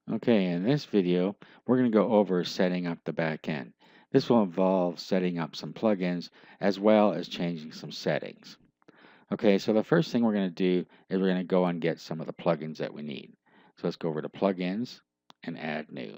Okay, in this video, we're going to go over setting up the back end. This will involve setting up some plugins as well as changing some settings. Okay, so the first thing we're going to do is we're going to go and get some of the plugins that we need. So let's go over to Plugins and Add New.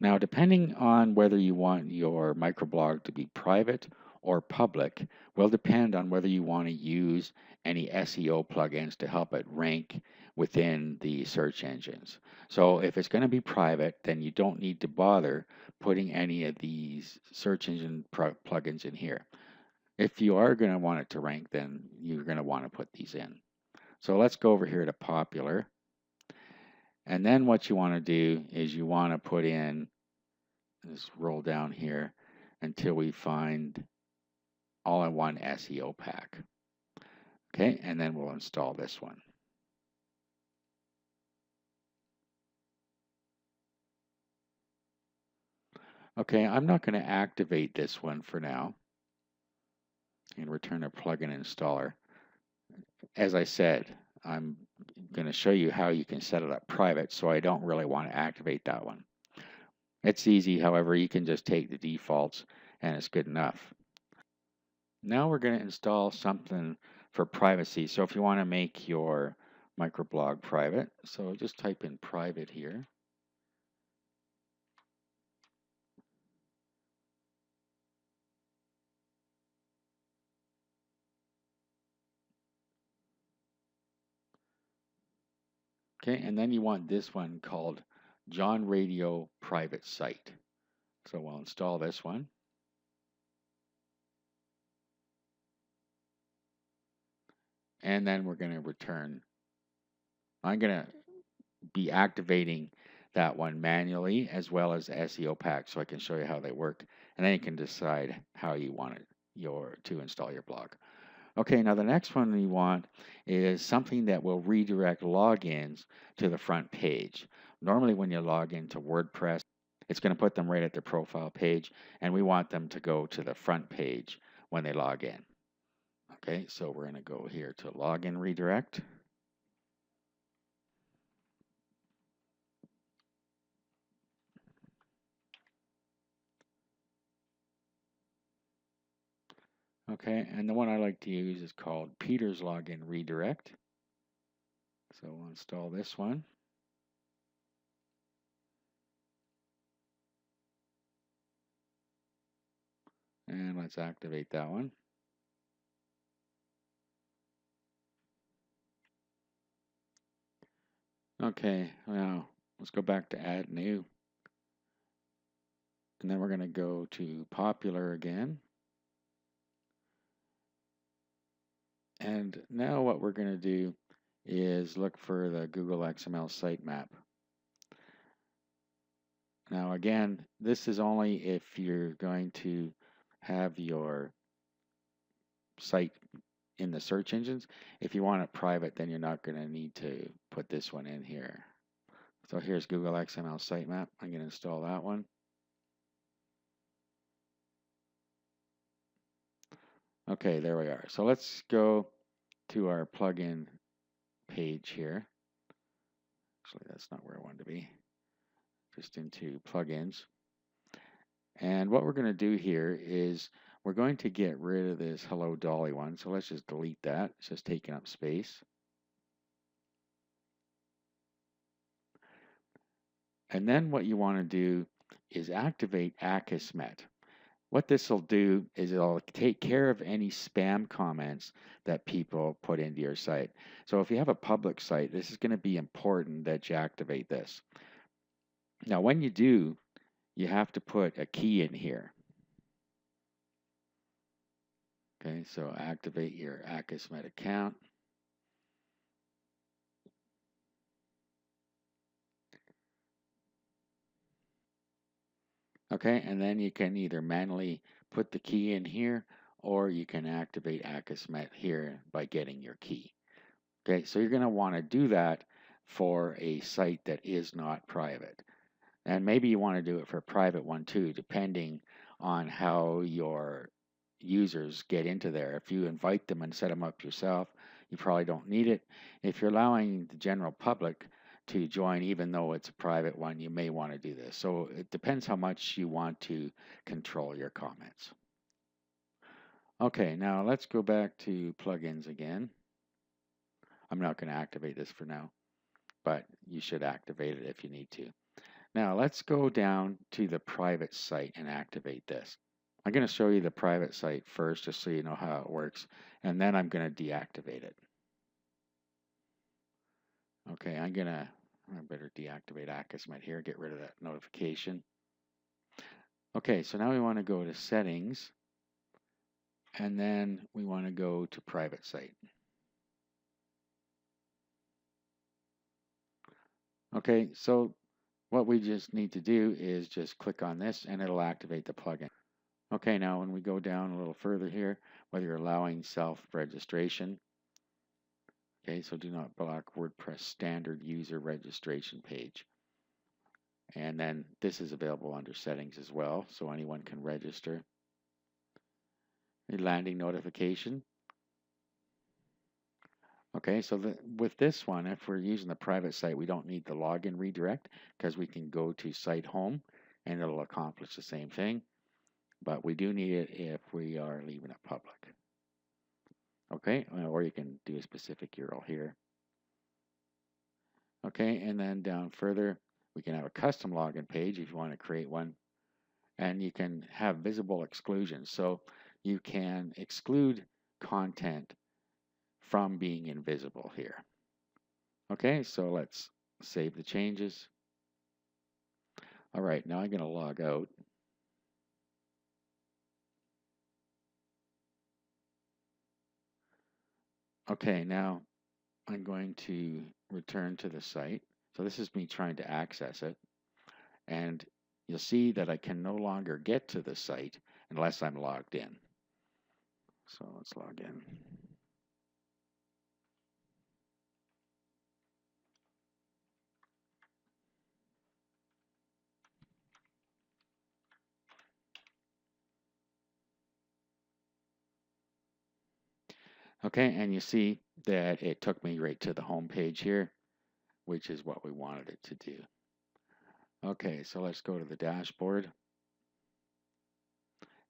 Now, depending on whether you want your microblog to be private or public, will depend on whether you want to use any SEO plugins to help it rank within the search engines. So if it's going to be private, then you don't need to bother putting any of these search engine plugins in here. If you are going to want it to rank, then you're going to want to put these in. So let's go over here to popular. And then what you want to do is you want to put in, just roll down here until we find all-in-one SEO pack. Okay, and then we'll install this one. Okay, I'm not going to activate this one for now and return a plugin installer. As I said, I'm going to show you how you can set it up private, so I don't really want to activate that one. It's easy, however, you can just take the defaults and it's good enough. Now we're going to install something for privacy. So if you want to make your microblog private, so just type in private here. Okay, and then you want this one called John Radio Private Site. So we'll install this one. And then we're going to return. I'm going to be activating that one manually as well as SEO pack so I can show you how they work. And then you can decide how you want it to install your blog. Okay, now the next one you want is something that will redirect logins to the front page. Normally when you log into WordPress, it's going to put them right at their profile page, and we want them to go to the front page when they log in. Okay, so we're going to go here to Login Redirect. Okay, and the one I like to use is called Peter's Login Redirect. So we'll install this one. And let's activate that one. Okay, now let's go back to Add New. And then we're going to go to Popular again. And now what we're going to do is look for the Google XML sitemap. Now again, this is only if you're going to have your site in the search engines. If you want it private, then you're not going to need to put this one in here. So here's Google XML sitemap. I'm going to install that one. Okay, there we are. So let's go to our plugin page here. Actually, that's not where I wanted to be. Just into plugins. And what we're going to do here is we're going to get rid of this Hello Dolly one. So let's just delete that. It's just taking up space. And then what you want to do is activate Akismet. What this will do is it'll take care of any spam comments that people put into your site. So if you have a public site, this is going to be important that you activate this. Now, when you do, you have to put a key in here. Okay, so activate your Akismet account. Okay, and then you can either manually put the key in here or you can activate Akismet here by getting your key. Okay, so you're going to want to do that for a site that is not private. And maybe you want to do it for a private one too, depending on how your users get into there. If you invite them and set them up yourself, you probably don't need it. If you're allowing the general public to join, even though it's a private one, you may want to do this. So it depends how much you want to control your comments. Okay, now let's go back to plugins again. I'm not going to activate this for now, but you should activate it if you need to. Now let's go down to the private site and activate this. I'm going to show you the private site first just so you know how it works, and then I'm going to deactivate it. Okay, I better deactivate Akismet here, get rid of that notification. Okay, so now we want to go to settings, and then we want to go to private site. Okay, so what we just need to do is just click on this and it'll activate the plugin. Okay, now when we go down a little further here, whether you're allowing self-registration, okay, so do not block WordPress standard user registration page. And then this is available under settings as well, so anyone can register. A landing notification. Okay, so with this one, if we're using the private site, we don't need the login redirect because we can go to site home and it'll accomplish the same thing. But we do need it if we are leaving it public. Okay, or you can do a specific URL here. Okay, and then down further, we can have a custom login page if you want to create one. And you can have visible exclusions. So you can exclude content from being invisible here. Okay, so let's save the changes. All right, now I'm going to log out. Okay, now I'm going to return to the site. So this is me trying to access it. And you'll see that I can no longer get to the site unless I'm logged in. So let's log in. Okay, and you see that it took me right to the home page here, which is what we wanted it to do. Okay, so let's go to the dashboard.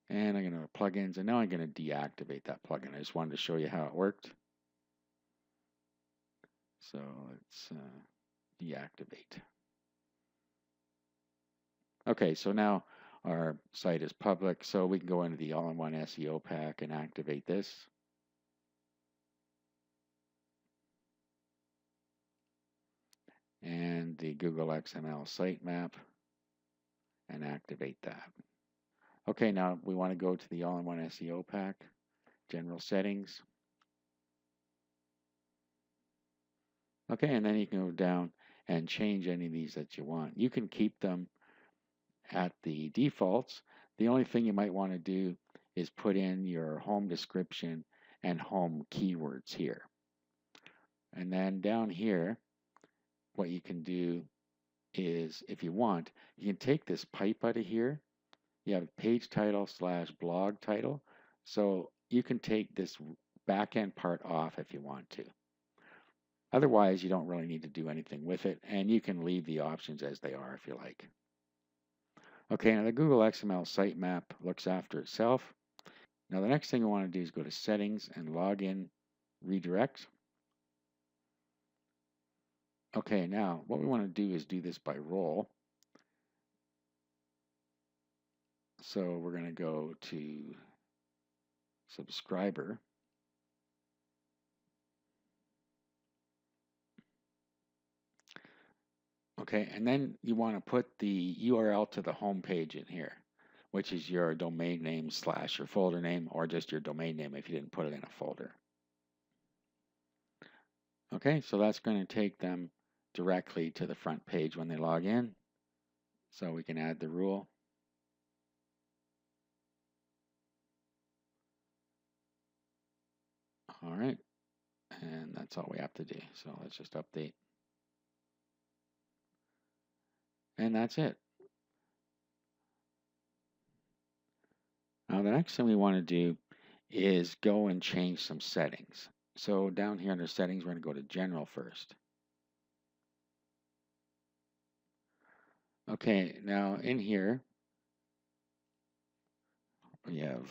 And I'm going to plugins, and now I'm going to deactivate that plugin. I just wanted to show you how it worked. So let's deactivate. Okay, so now our site is public, so we can go into the all-in-one SEO pack and activate this. And the Google XML sitemap and activate that. Okay, now we want to go to the all-in-one SEO pack, general settings. Okay, and then you can go down and change any of these that you want. You can keep them at the defaults. The only thing you might want to do is put in your home description and home keywords here. And then down here, what you can do is, if you want, you can take this pipe out of here. You have page title / blog title. So you can take this back end part off if you want to. Otherwise, you don't really need to do anything with it, and you can leave the options as they are if you like. Okay, now the Google XML sitemap looks after itself. Now the next thing we want to do is go to settings and login redirect. Okay, now what we want to do is do this by role. So we're going to go to subscriber. Okay, and then you want to put the URL to the home page in here, which is your domain name / your folder name, or just your domain name if you didn't put it in a folder. Okay, so that's going to take them directly to the front page when they log in. So we can add the rule. All right, and that's all we have to do. So let's just update. And that's it. Now the next thing we want to do is go and change some settings. So down here under settings, we're going to go to general first. Okay, now in here, we have,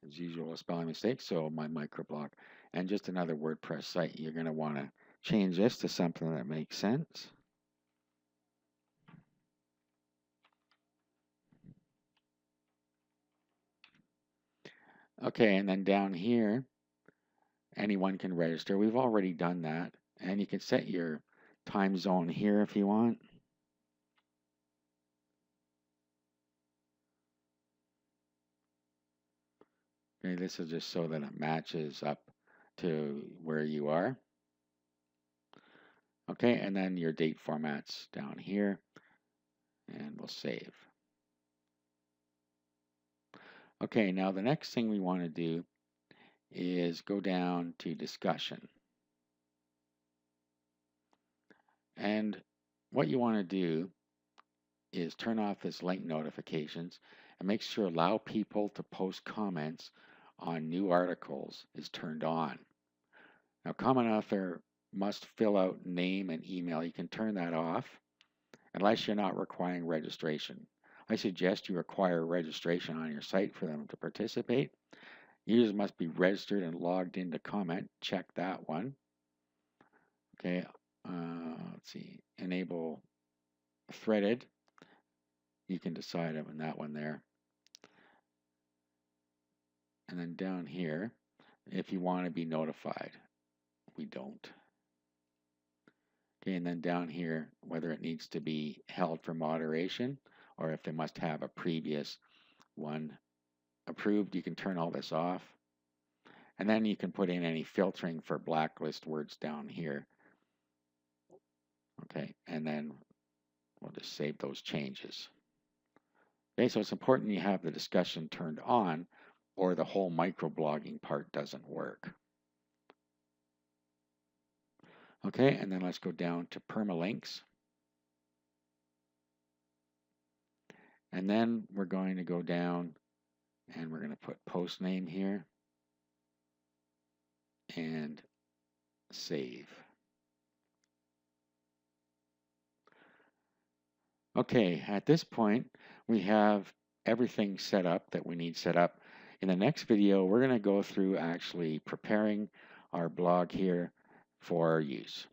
as usual, a spelling mistake, so my microblog, and just another WordPress site. You're going to want to change this to something that makes sense. Okay, and then down here, anyone can register. We've already done that, and you can set your time zone here if you want. Okay, this is just so that it matches up to where you are. Okay, and then your date formats down here, and we'll save. Okay, now the next thing we want to do is go down to discussion. And what you want to do is turn off this link notifications and make sure allow people to post comments on new articles is turned on. Now, comment author must fill out name and email. You can turn that off unless you're not requiring registration. I suggest you require registration on your site for them to participate. Users must be registered and logged in to comment. Check that one. Okay, let's see, enable threaded. You can decide on that one there. And then down here, if you want to be notified, we don't. Okay, and then down here, whether it needs to be held for moderation or if they must have a previous one approved, you can turn all this off. And then you can put in any filtering for blacklist words down here. Okay, and then we'll just save those changes. Okay, so it's important you have the discussion turned on or the whole microblogging part doesn't work. Okay, and then let's go down to permalinks. And then we're going to go down and we're going to put post name here and save. Okay, at this point, we have everything set up that we need set up. In the next video, we're going to go through actually preparing our blog here for use.